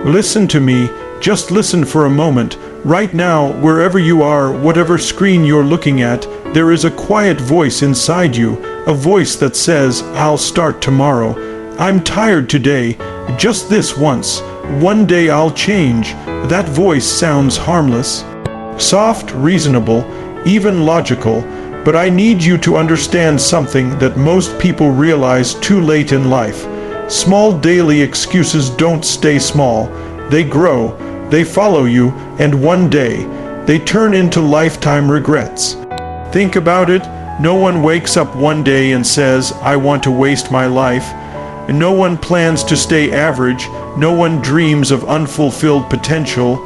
Listen to me, just listen for a moment. Right now, wherever you are, whatever screen you're looking at, there is a quiet voice inside you, a voice that says, I'll start tomorrow. I'm tired today, just this once. One day I'll change. That voice sounds harmless, soft, reasonable, even logical, but I need you to understand something that most people realize too late in life. Small daily excuses don't stay small. They grow, they follow you, and one day, they turn into lifetime regrets. Think about it. No one wakes up one day and says, I want to waste my life. And no one plans to stay average. No one dreams of unfulfilled potential.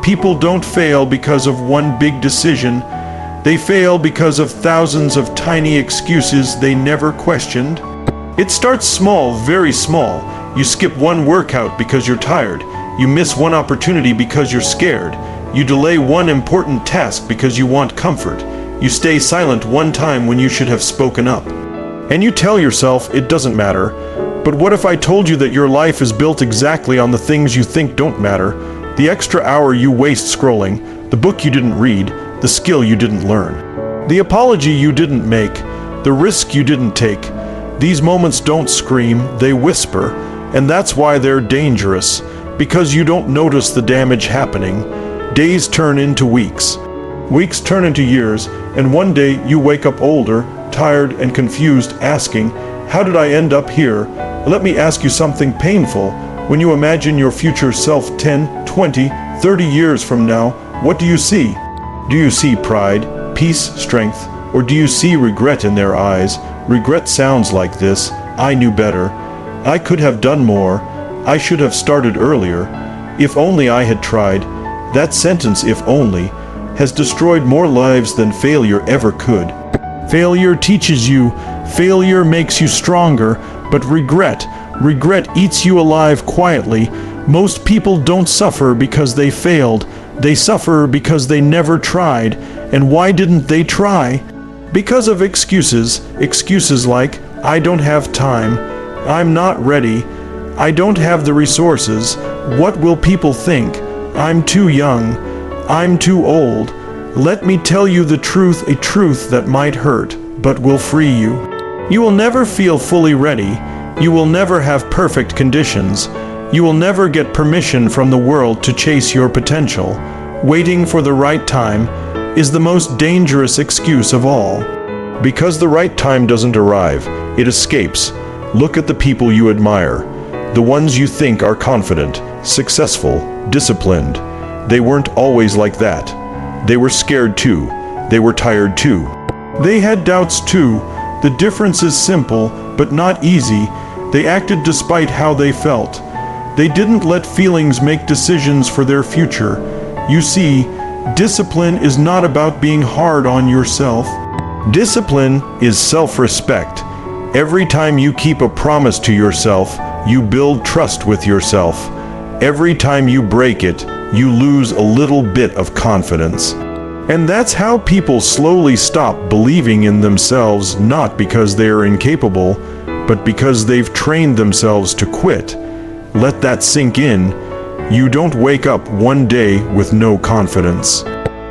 People don't fail because of one big decision. They fail because of thousands of tiny excuses they never questioned. It starts small, very small. You skip one workout because you're tired. You miss one opportunity because you're scared. You delay one important task because you want comfort. You stay silent one time when you should have spoken up. And you tell yourself it doesn't matter. But what if I told you that your life is built exactly on the things you think don't matter? The extra hour you waste scrolling, the book you didn't read, the skill you didn't learn, the apology you didn't make, the risk you didn't take. These moments don't scream, they whisper, and that's why they're dangerous, because you don't notice the damage happening. Days turn into weeks. Weeks turn into years, and one day you wake up older, tired and confused, asking, how did I end up here? Let me ask you something painful. When you imagine your future self 10, 20, 30 years from now, what do you see? Do you see pride, peace, strength, or do you see regret in their eyes? Regret sounds like this: I knew better. I could have done more. I should have started earlier. If only I had tried. That sentence, if only, has destroyed more lives than failure ever could. Failure teaches you. Failure makes you stronger. But regret eats you alive quietly. Most people don't suffer because they failed. They suffer because they never tried. And why didn't they try? Because of excuses. Excuses like, I don't have time. I'm not ready. I don't have the resources. What will people think? I'm too young. I'm too old. Let me tell you the truth, a truth that might hurt, but will free you. You will never feel fully ready. You will never have perfect conditions. You will never get permission from the world to chase your potential. Waiting for the right time is the most dangerous excuse of all. Because the right time doesn't arrive, it escapes. Look at the people you admire, the ones you think are confident, successful, disciplined. They weren't always like that. They were scared too. They were tired too. They had doubts too. The difference is simple, but not easy. They acted despite how they felt. They didn't let feelings make decisions for their future. You see, discipline is not about being hard on yourself. Discipline is self-respect. Every time you keep a promise to yourself, you build trust with yourself. Every time you break it, you lose a little bit of confidence. And that's how people slowly stop believing in themselves, not because they are incapable, but because they've trained themselves to quit. Let that sink in. You don't wake up one day with no confidence.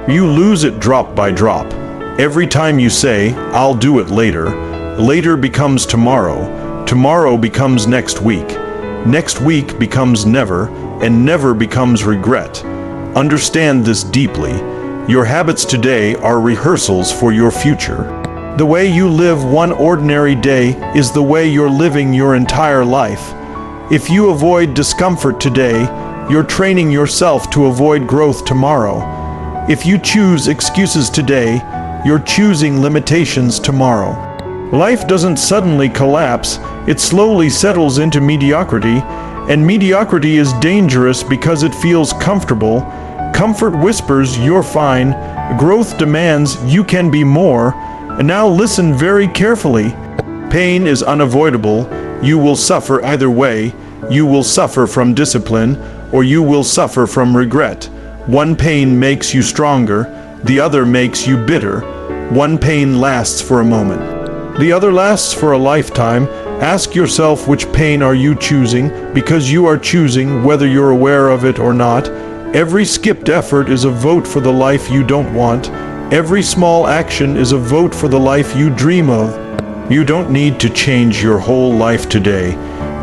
You lose it drop by drop. Every time you say, I'll do it later, later becomes tomorrow, tomorrow becomes next week becomes never, and never becomes regret. Understand this deeply. Your habits today are rehearsals for your future. The way you live one ordinary day is the way you're living your entire life. If you avoid discomfort today, you're training yourself to avoid growth tomorrow. If you choose excuses today, you're choosing limitations tomorrow. Life doesn't suddenly collapse, it slowly settles into mediocrity, and mediocrity is dangerous because it feels comfortable. Comfort whispers you're fine, growth demands you can be more. And now listen very carefully. Pain is unavoidable. You will suffer either way. You will suffer from discipline, or you will suffer from regret. One pain makes you stronger, the other makes you bitter. One pain lasts for a moment. The other lasts for a lifetime, Ask yourself, which pain are you choosing, because you are choosing whether you're aware of it or not. Every skipped effort is a vote for the life you don't want. Every small action is a vote for the life you dream of. You don't need to change your whole life today.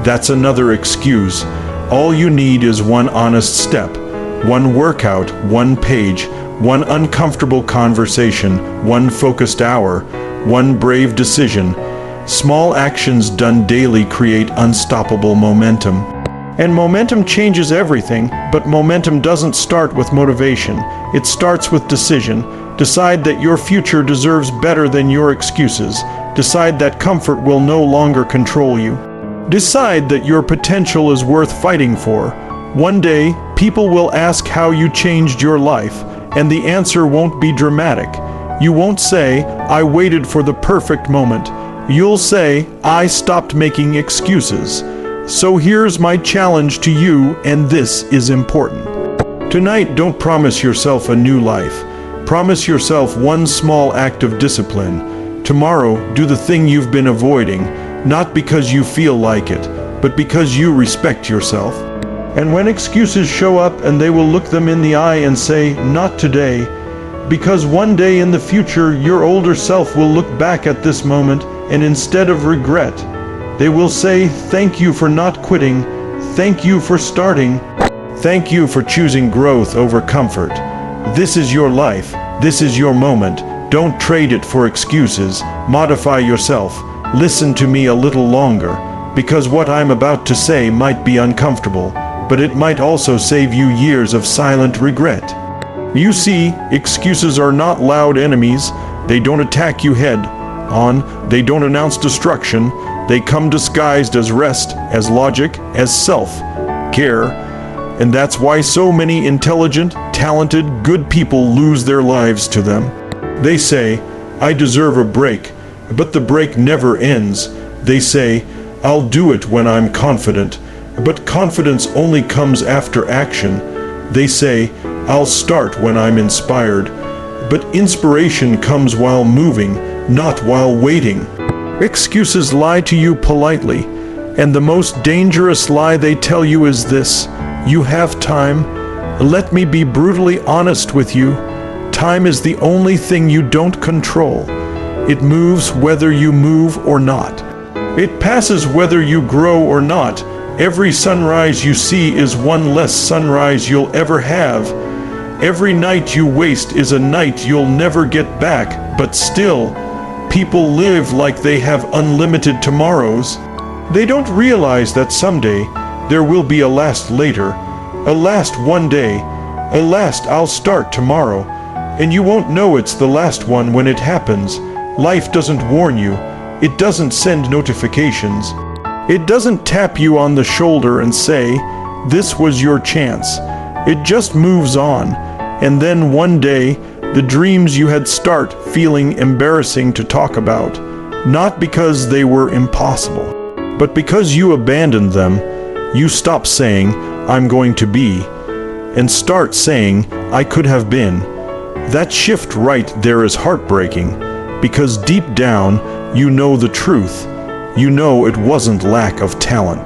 That's another excuse. All you need is one honest step, one workout, one page, one uncomfortable conversation, one focused hour, one brave decision. Small actions done daily create unstoppable momentum. And momentum changes everything, but momentum doesn't start with motivation. It starts with decision. Decide that your future deserves better than your excuses. Decide that comfort will no longer control you. Decide that your potential is worth fighting for. One day, people will ask how you changed your life, and the answer won't be dramatic. You won't say, "I waited for the perfect moment." You'll say, "I stopped making excuses." So here's my challenge to you, and this is important. Tonight, don't promise yourself a new life. Promise yourself one small act of discipline. Tomorrow, do the thing you've been avoiding, not because you feel like it, but because you respect yourself. And when excuses show up, and they will look them in the eye and say, "Not today," because one day in the future, your older self will look back at this moment, and instead of regret, they will say, "Thank you for not quitting. Thank you for starting. Thank you for choosing growth over comfort." This is your life. This is your moment. Don't trade it for excuses. Modify yourself. Listen to me a little longer, because what I'm about to say might be uncomfortable, but it might also save you years of silent regret. You see, excuses are not loud enemies. They don't attack you head on. They don't announce destruction. They come disguised as rest, as logic, as self-care. And that's why so many intelligent, talented, good people lose their lives to them. They say, "I deserve a break," but the break never ends. They say, "I'll do it when I'm confident," but confidence only comes after action. They say, "I'll start when I'm inspired," but inspiration comes while moving, not while waiting. Excuses lie to you politely, and the most dangerous lie they tell you is this: "You have time." Let me be brutally honest with you. Time is the only thing you don't control. It moves whether you move or not. It passes whether you grow or not. Every sunrise you see is one less sunrise you'll ever have. Every night you waste is a night you'll never get back, but still, people live like they have unlimited tomorrows. They don't realize that someday there will be a last later, a last one day, a last "I'll start tomorrow," and you won't know it's the last one when it happens. Life doesn't warn you. It doesn't send notifications. It doesn't tap you on the shoulder and say, "This was your chance." It just moves on, and then one day, the dreams you had start feeling embarrassing to talk about, not because they were impossible, but because you abandoned them. You stop saying, "I'm going to be," and start saying, "I could have been." That shift right there is heartbreaking, because deep down, you know the truth. You know it wasn't lack of talent.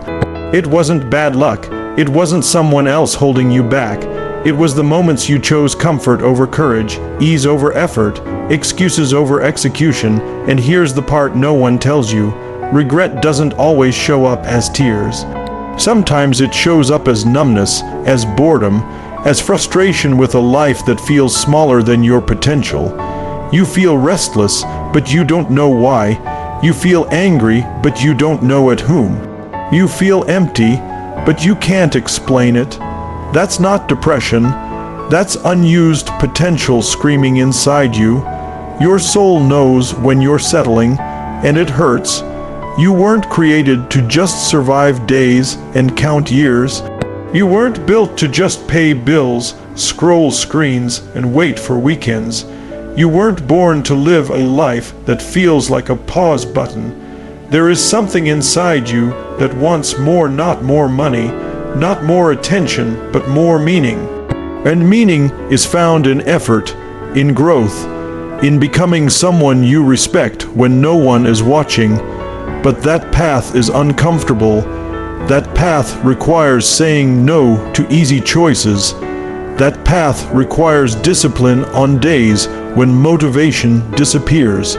It wasn't bad luck. It wasn't someone else holding you back. It was the moments you chose comfort over courage, ease over effort, excuses over execution, and here's the part no one tells you. Regret doesn't always show up as tears. Sometimes it shows up as numbness, as boredom, as frustration with a life that feels smaller than your potential. You feel restless, but you don't know why. You feel angry, but you don't know at whom. You feel empty, but you can't explain it. That's not depression. That's unused potential screaming inside you. Your soul knows when you're settling, and it hurts. You weren't created to just survive days and count years. You weren't built to just pay bills, scroll screens, and wait for weekends. You weren't born to live a life that feels like a pause button. There is something inside you that wants more, not more money, not more attention, but more meaning. And meaning is found in effort, in growth, in becoming someone you respect when no one is watching. But that path is uncomfortable. That path requires saying no to easy choices. That path requires discipline on days when motivation disappears.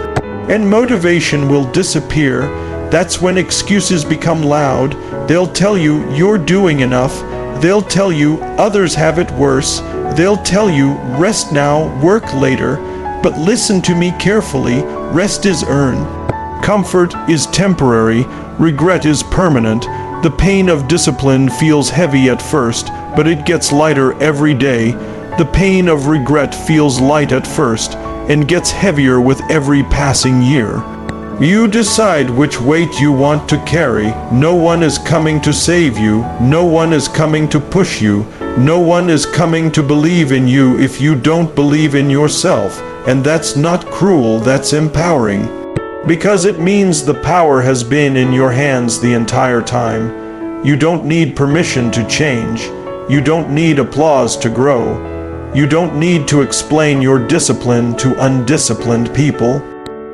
And motivation will disappear. That's when excuses become loud. They'll tell you you're doing enough. They'll tell you others have it worse. They'll tell you rest now, work later. But listen to me carefully. Rest is earned. Comfort is temporary. Regret is permanent. The pain of discipline feels heavy at first, but it gets lighter every day. The pain of regret feels light at first and gets heavier with every passing year. You decide which weight you want to carry. No one is coming to save you. No one is coming to push you. No one is coming to believe in you if you don't believe in yourself. And that's not cruel, that's empowering. Because it means the power has been in your hands the entire time. You don't need permission to change. You don't need applause to grow. You don't need to explain your discipline to undisciplined people.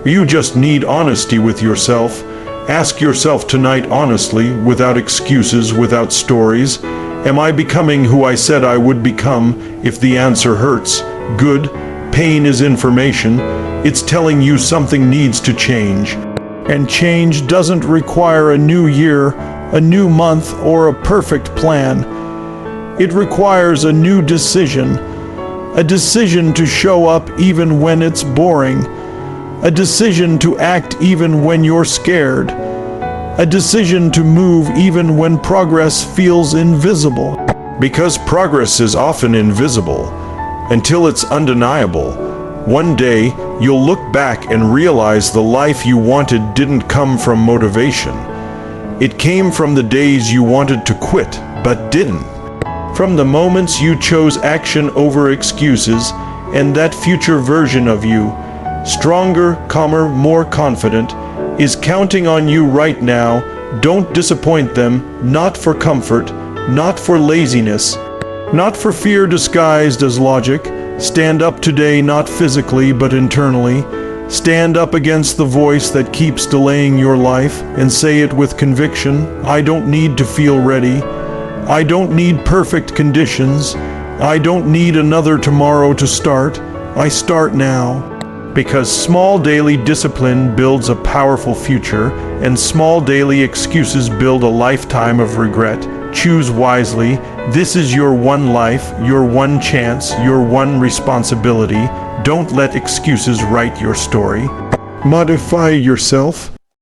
You just need honesty with yourself. Ask yourself tonight honestly, without excuses, without stories. Am I becoming who I said I would become? If the answer hurts, good. Pain is information. It's telling you something needs to change. And change doesn't require a new year, a new month, or a perfect plan. It requires a new decision. A decision to show up even when it's boring. A decision to act even when you're scared. A decision to move even when progress feels invisible. Because progress is often invisible, until it's undeniable. One day, you'll look back and realize the life you wanted didn't come from motivation. It came from the days you wanted to quit, but didn't. From the moments you chose action over excuses, and that future version of you, stronger, calmer, more confident, is counting on you right now. Don't disappoint them, not for comfort, not for laziness, not for fear disguised as logic. Stand up today, not physically, but internally. Stand up against the voice that keeps delaying your life, and say it with conviction. I don't need to feel ready. I don't need perfect conditions. I don't need another tomorrow to start. I start now. Because small daily discipline builds a powerful future, and small daily excuses build a lifetime of regret. Choose wisely. This is your one life, your one chance, your one responsibility. Don't let excuses write your story. Modify yourself.